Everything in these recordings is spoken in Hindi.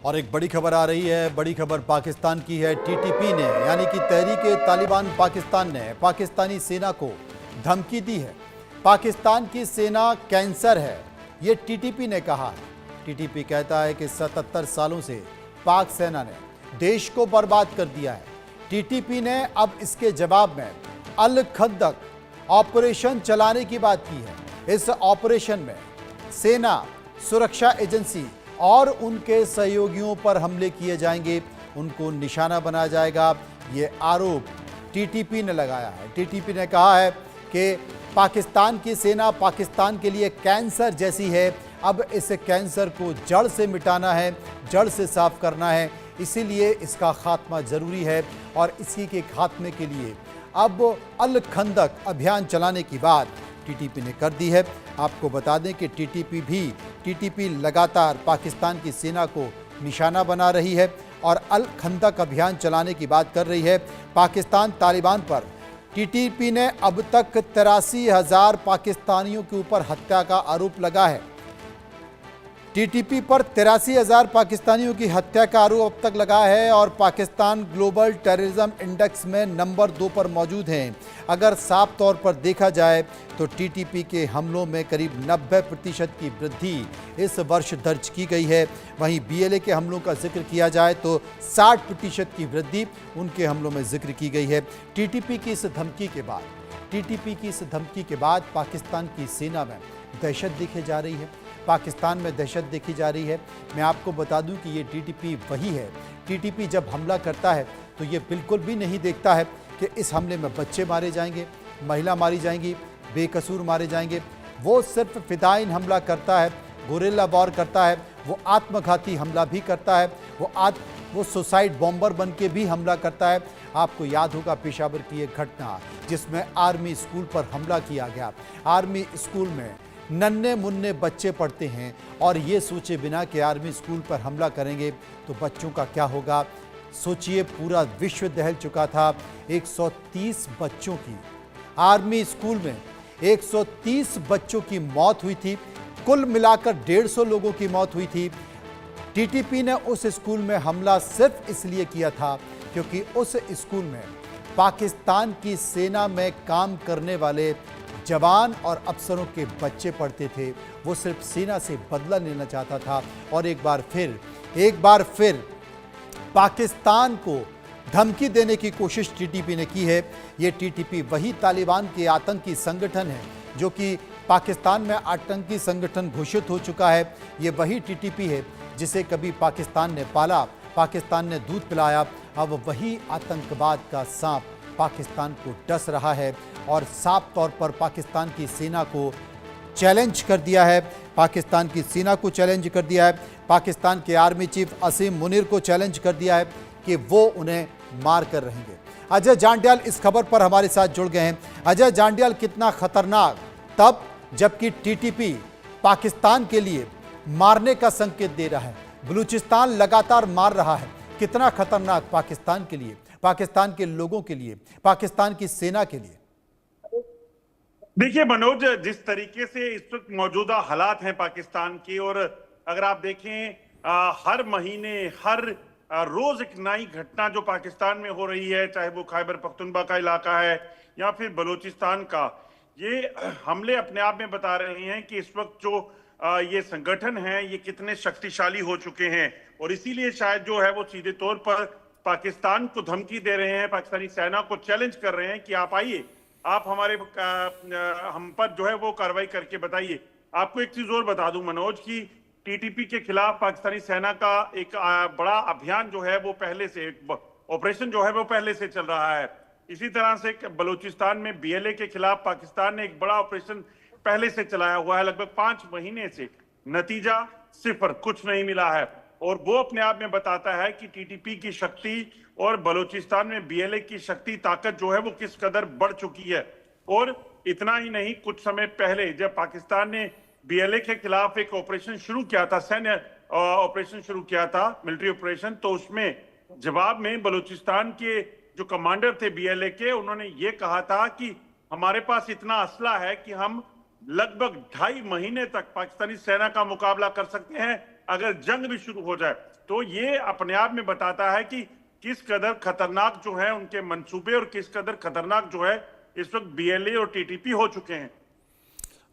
और एक बड़ी खबर आ रही है। बड़ी खबर पाकिस्तान की है। टीटीपी ने यानी कि तहरीक-ए-तालिबान पाकिस्तान ने पाकिस्तानी सेना को धमकी दी है। पाकिस्तान की सेना कैंसर है, ये टीटीपी ने कहा है। टीटीपी कहता है कि 77 सालों से पाक सेना ने देश को बर्बाद कर दिया है। टीटीपी ने अब इसके जवाब में अल खंदक ऑपरेशन चलाने की बात की है। इस ऑपरेशन में सेना, सुरक्षा एजेंसी और उनके सहयोगियों पर हमले किए जाएंगे, उनको निशाना बनाया जाएगा। ये आरोप टीटीपी ने लगाया है। टीटीपी ने कहा है कि पाकिस्तान की सेना पाकिस्तान के लिए कैंसर जैसी है। अब इस कैंसर को जड़ से मिटाना है, जड़ से साफ करना है, इसीलिए इसका खात्मा ज़रूरी है। और इसी के खात्मे के लिए अब अल खंदक अभियान चलाने की बात टीटीपी ने कर दी है। आपको बता दें कि टीटीपी लगातार पाकिस्तान की सेना को निशाना बना रही है और अल खंदक अभियान चलाने की बात कर रही है। पाकिस्तान तालिबान पर टीटीपी ने अब तक 83,000 पाकिस्तानियों के ऊपर हत्या का आरोप लगा है। टीटीपी पर 83,000 पाकिस्तानियों की हत्या का आरोप अब तक लगा है और पाकिस्तान ग्लोबल टेररिज्म इंडेक्स में नंबर 2 पर मौजूद हैं। अगर साफ तौर पर देखा जाए तो टीटीपी के हमलों में करीब 90% की वृद्धि इस वर्ष दर्ज की गई है। वहीं बीएलए के हमलों का जिक्र किया जाए तो 60% की वृद्धि उनके हमलों में जिक्र की गई है। टीटीपी की इस धमकी के बाद पाकिस्तान की सेना में दहशत देखी जा रही है। पाकिस्तान में दहशत देखी जा रही है। मैं आपको बता दूं कि ये टीटीपी वही है। टीटीपी जब हमला करता है तो ये बिल्कुल भी नहीं देखता है कि इस हमले में बच्चे मारे जाएंगे, महिला मारी जाएंगी, बेकसूर मारे जाएंगे। वो सिर्फ फिदाइन हमला करता है, गोरिल्ला वॉर करता है, वो आत्मघाती हमला भी करता है, वो सुसाइड बॉम्बर बन के भी हमला करता है। आपको याद होगा पेशावर की एक घटना जिसमें आर्मी स्कूल पर हमला किया गया। आर्मी स्कूल में नन्हे मुन्ने बच्चे पढ़ते हैं और ये सोचे बिना कि आर्मी स्कूल पर हमला करेंगे तो बच्चों का क्या होगा। सोचिए, पूरा विश्व दहल चुका था। 130 बच्चों की आर्मी स्कूल में 130 बच्चों की मौत हुई थी। कुल मिलाकर 150 लोगों की मौत हुई थी। टीटीपी ने उस स्कूल में हमला सिर्फ इसलिए किया था क्योंकि उस स्कूल में पाकिस्तान की सेना में काम करने वाले जवान और अफसरों के बच्चे पढ़ते थे। वो सिर्फ सेना से बदला लेना चाहता था और एक बार फिर पाकिस्तान को धमकी देने की कोशिश टीटीपी ने की है। ये टीटीपी वही तालिबान के आतंकी संगठन है जो कि पाकिस्तान में आतंकी संगठन घोषित हो चुका है। ये वही टीटीपी है जिसे कभी पाकिस्तान ने पाला, पाकिस्तान ने दूध पिलाया। अब वही आतंकवाद का सांप पाकिस्तान को डस रहा है और साफ तौर पर पाकिस्तान की सेना को चैलेंज कर दिया है। पाकिस्तान की सेना को चैलेंज कर दिया है। पाकिस्तान के आर्मी चीफ असीम मुनीर को चैलेंज कर दिया है कि वो उन्हें मार कर रहेंगे। अजय जांड्याल इस खबर पर हमारे साथ जुड़ गए हैं। अजय जांड्याल, कितना खतरनाक तब जबकि टीटीपी पाकिस्तान के लिए मारने का संकेत दे रहा है, बलूचिस्तान लगातार मार रहा है। कितना खतरनाक पाकिस्तान के लिए, पाकिस्तान के लोगों के लिए, पाकिस्तान की सेना के लिए। देखिए मनोज, जिस तरीके से इस वक्त मौजूदा हालात हैं पाकिस्तान की, और अगर आप देखें हर महीने हर रोज एक नई घटना जो पाकिस्तान में हो रही है, चाहे वो खैबर पख्तूनख्वा का इलाका है या फिर बलूचिस्तान का, ये हमले अपने आप में बता रहे हैं कि इस वक्त जो ये संगठन है ये कितने शक्तिशाली हो चुके हैं। और इसीलिए शायद जो है वो सीधे तौर पर पाकिस्तान को धमकी दे रहे हैं, पाकिस्तानी सेना को चैलेंज कर रहे हैं कि आप आइए, आप हम पर जो है वो कार्रवाई करके बताइए। आपको एक चीज और बता दूं मनोज की टीटीपी के खिलाफ पाकिस्तानी सेना का एक बड़ा अभियान जो है वो पहले से, ऑपरेशन जो है वो पहले से चल रहा है। इसी तरह से बलूचिस्तान में बीएलए के खिलाफ पाकिस्तान ने एक बड़ा ऑपरेशन पहले से चलाया हुआ है। लगभग 5 महीने से नतीजा सिफर, कुछ नहीं मिला है। और वो अपने आप में बताता है कि टीटीपी की शक्ति और बलूचिस्तान में बीएलए की शक्ति, ताकत जो है वो किस कदर बढ़ चुकी है। और इतना ही नहीं, कुछ समय पहले जब पाकिस्तान ने बीएलए के खिलाफ एक ऑपरेशन शुरू किया था, सैन्य ऑपरेशन शुरू किया था, मिलिट्री ऑपरेशन, तो उसमें जवाब में बलूचिस्तान के जो कमांडर थे बीएलए के, उन्होंने ये कहा था कि हमारे पास इतना असला है कि हम लगभग 2.5 महीने तक पाकिस्तानी सेना का मुकाबला कर सकते हैं। अगर जंग भी शुरू हो जाए, तो ये अपने आप में बताता है कि किस कदर खतरनाक जो है उनके मंसूबे और किस कदर खतरनाक जो है इस वक्त बीएलए और टीटीपी हो चुके हैं।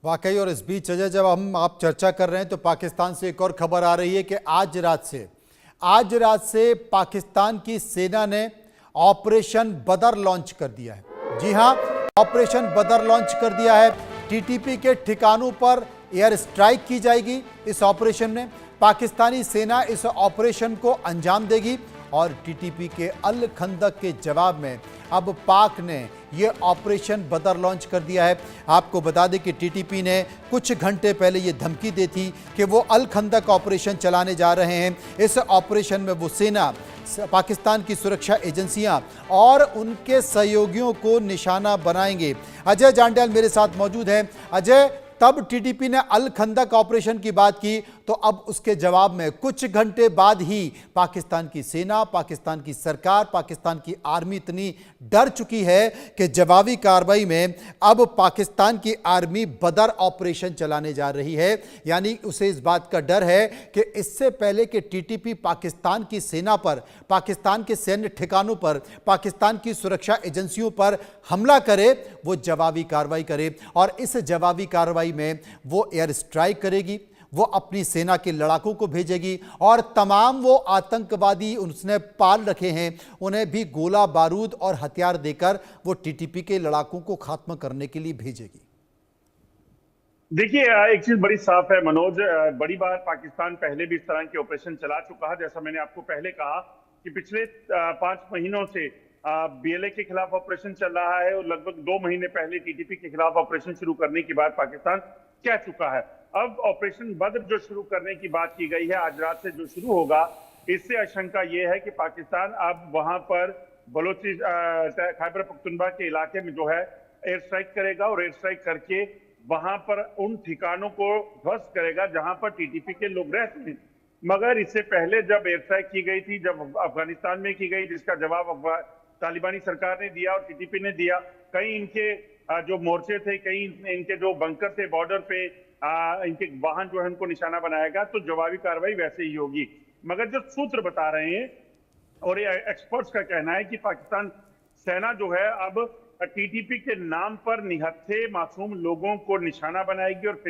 वाकई। और इस बीच अजय, जब आप चर्चा कर रहे हैं तो पाकिस्तान से एक और खबर आ रही है कि आज रात से पाकिस्तान की सेना ने ऑपरेशन बदर लॉन्च कर दिया है। जी हां, ऑपरेशन बदर लॉन्च कर दिया है। टीटीपी के ठिकानों पर एयर स्ट्राइक की जाएगी। इस ऑपरेशन में पाकिस्तानी सेना इस ऑपरेशन को अंजाम देगी और टीटीपी के अल खंदक के जवाब में अब पाक ने यह ऑपरेशन बदर लॉन्च कर दिया है। आपको बता दें कि टीटीपी ने कुछ घंटे पहले यह धमकी दी थी कि वो अल खंदक ऑपरेशन चलाने जा रहे हैं। इस ऑपरेशन में वो सेना, पाकिस्तान की सुरक्षा एजेंसियां और उनके सहयोगियों को निशाना बनाएंगे। अजय जांड्याल मेरे साथ मौजूद हैं। अजय, तब टीटीपी ने अल खंदक ऑपरेशन की बात की, तो अब उसके जवाब में कुछ घंटे बाद ही पाकिस्तान की सेना, पाकिस्तान की सरकार, पाकिस्तान की आर्मी इतनी डर चुकी है कि जवाबी कार्रवाई में अब पाकिस्तान की आर्मी बदर ऑपरेशन चलाने जा रही है। यानी उसे इस बात का डर है कि इससे पहले कि टीटीपी पाकिस्तान की सेना पर, पाकिस्तान के सैन्य ठिकानों पर, पाकिस्तान की सुरक्षा एजेंसियों पर हमला करे, वो जवाबी कार्रवाई करे। और इस जवाबी कार्रवाई में वो एयर स्ट्राइक करेगी, वो अपनी सेना के लड़ाकों को भेजेगी और तमाम वो आतंकवादी उसने पाल रखे हैं उन्हें भी गोला बारूद और हथियार देकर वो टीटीपी के लड़ाकों को खात्मा करने के लिए भेजेगी। देखिए, एक चीज बड़ी साफ है मनोज, बड़ी बार पाकिस्तान पहले भी इस तरह के ऑपरेशन चला चुका है। जैसा मैंने आपको पहले कहा कि पिछले 5 महीनों से बीएलए के खिलाफ ऑपरेशन चल रहा है और लगभग 2 महीने पहले टीटीपी के खिलाफ ऑपरेशन शुरू करने की बात पाकिस्तान कह चुका है। अब ऑपरेशन बद्र जो शुरू करने की बात की गई है, आज रात से जो शुरू होगा, इससे आशंका यह है कि पाकिस्तान अब वहां पर खैबर पख्तूनख्वा के इलाके में जो है एयर स्ट्राइक करेगा और एयर स्ट्राइक करके वहां पर उन ठिकानों को ध्वस्त करेगा जहां पर टीटीपी के लोग रहते हैं। मगर इससे पहले जब एयर स्ट्राइक की गई थी, जब अफगानिस्तान में की गई, जिसका जवाब तालिबानी सरकार ने दिया और टीटीपी ने दिया, कई इनके जो मोर्चे थे, कई इनके जो बंकर थे बॉर्डर पे, इनके वाहन जो है उनको निशाना बनाएगा, तो जवाबी कार्रवाई वैसे ही होगी। मगर जो सूत्र बता रहे हैं और ये एक्सपर्ट्स का कहना है कि पाकिस्तान सेना जो है अब टीटीपी के नाम पर निहत्थे मासूम लोगों को निशाना बनाएगी और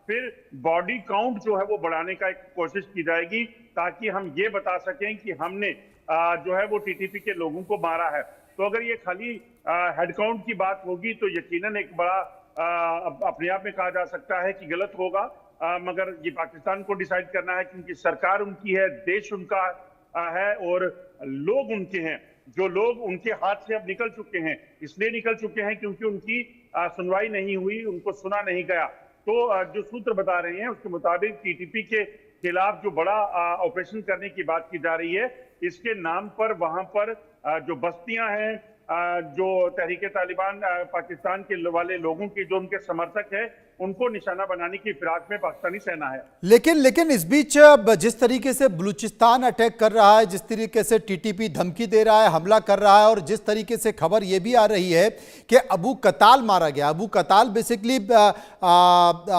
फिर बॉडी काउंट जो है वो बढ़ाने का एक कोशिश की जाएगी ताकि हम ये बता सकें कि हमने जो है वो टीटीपी के लोगों को मारा है। तो अगर ये खाली हेड काउंट की बात होगी तो यकीनन एक बड़ा अपने आप में कहा जा सकता है कि गलत होगा, मगर ये पाकिस्तान को डिसाइड करना है क्योंकि सरकार उनकी है, देश उनका है और लोग उनके हैं। जो लोग उनके हाथ से अब निकल चुके हैं, इसलिए निकल चुके हैं क्योंकि उनकी सुनवाई नहीं हुई, उनको सुना नहीं गया। तो जो सूत्र बता रहे हैं उसके मुताबिक टीटीपी के खिलाफ जो बड़ा ऑपरेशन करने की बात की जा रही है, इसके नाम पर वहां पर जो बस्तियां हैं, जो तहरीके तालिबान पाकिस्तान के वाले लोगों की जो उनके समर्थक हैं, उनको निशाना बनाने की फिराक में पाकिस्तानी सेना है। लेकिन इस बीच जिस तरीके से बलूचिस्तान अटैक कर रहा है, जिस तरीके से टीटीपी धमकी दे रहा है, हमला कर रहा है और जिस तरीके से खबर यह भी आ रही है कि अबू कताल मारा गया। अबू कताल बेसिकली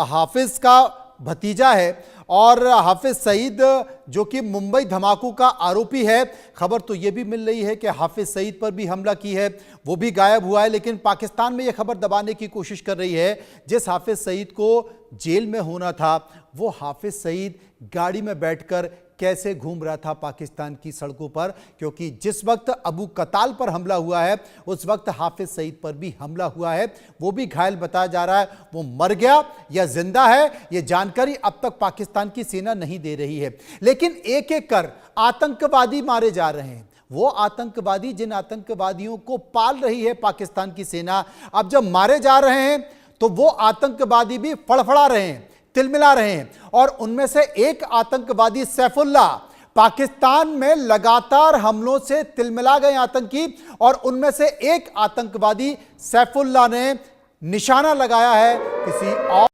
हाफिज का भतीजा है और हाफिज सईद जो कि मुंबई धमाकों का आरोपी है। खबर तो यह भी मिल रही है कि हाफिज सईद पर भी हमला की है, वो भी गायब हुआ है। लेकिन पाकिस्तान में यह खबर दबाने की कोशिश कर रही है जिस हाफिज सईद को जेल में होना था, वो हाफिज सईद गाड़ी में बैठकर कैसे घूम रहा था पाकिस्तान की सड़कों पर, क्योंकि जिस वक्त अबू कताल पर हमला हुआ है उस वक्त हाफिज सईद पर भी हमला हुआ है। वो भी घायल बताया जा रहा है। वो मर गया या जिंदा है ये जानकारी अब तक पाकिस्तान की सेना नहीं दे रही है। लेकिन एक एक कर आतंकवादी मारे जा रहे हैं। वो आतंकवादी, जिन आतंकवादियों को पाल रही है पाकिस्तान की सेना, अब जब मारे जा रहे हैं तो वो आतंकवादी भी फड़फड़ा रहे हैं, तिलमिला रहे हैं। और उनमें से एक आतंकवादी सैफुल्लाह, पाकिस्तान में लगातार हमलों से तिलमिला गए आतंकी, और उनमें से एक आतंकवादी सैफुल्लाह ने निशाना लगाया है किसी और